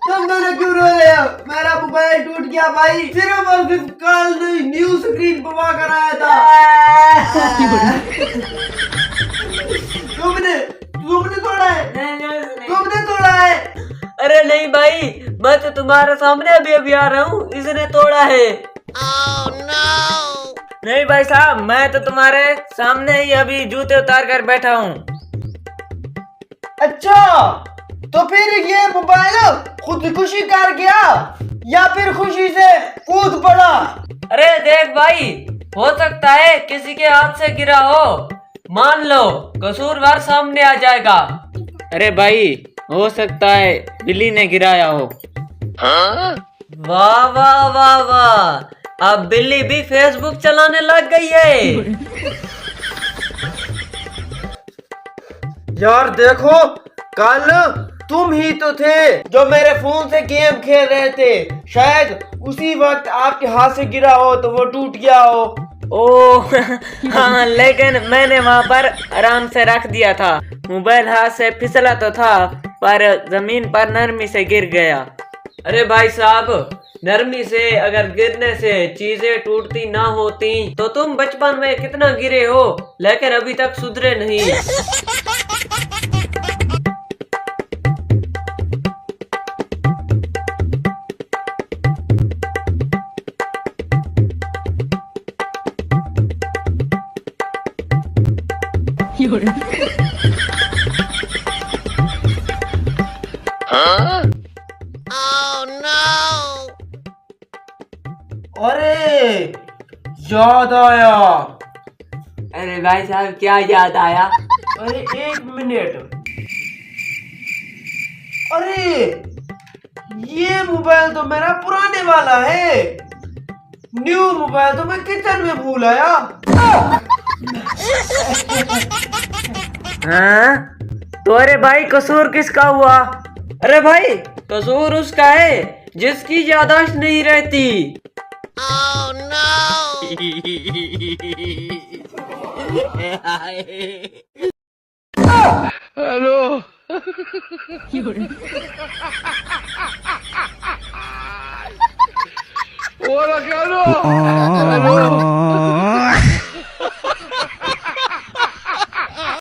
तुम दोनों क्यों रो रहे हो? मेरा मोबाइल टूट गया भाई, सिर्फ और सिर्फ कल न्यू स्क्रीन पवा कर आया था। तुमने तोड़ा है? तुमने तोड़ा है? अरे नहीं भाई, मैं तो तुम्हारे सामने अभी आ रहा हूँ, इसने तोड़ा है। नहीं भाई साहब, मैं तो तुम्हारे सामने ही अभी जूते उतार कर बैठा हूँ। अच्छा, तो फिर ये मोबाइल खुदकुशी कर गया या फिर खुशी से कूद पड़ा? अरे देख भाई, हो सकता है किसी के हाथ से गिरा हो, मान लो कसूरवार सामने आ जाएगा। अरे भाई, हो सकता है बिल्ली ने गिराया हो। वाह वाह वाह वाह, अब बिल्ली भी फेसबुक चलाने लग गई है। यार देखो, कल तुम ही तो थे जो मेरे फोन से गेम खेल रहे थे, शायद उसी वक्त आपके हाथ से गिरा हो तो वो टूट गया हो। ओह हाँ, लेकिन मैंने वहाँ पर आराम से रख दिया था। मोबाइल हाथ से फिसला तो था, पर जमीन पर नरमी से गिर गया। अरे भाई साहब, नरमी से अगर गिरने से चीजें टूटती ना होती तो तुम बचपन में कितना गिरे हो, लेकिन अभी तक सुधरे नहीं। अरे याद आया। अरे भाई साहब, क्या याद आया? अरे एक मिनट, अरे ये मोबाइल तो मेरा पुराने वाला है। न्यू मोबाइल तो मैं किचन में भूल आया। हाँ? तो अरे भाई, कसूर किसका हुआ? अरे भाई, कसूर उसका है जिसकी याददाश्त नहीं रहती। Oh, no! Hello. Hola, Carlos. Hello.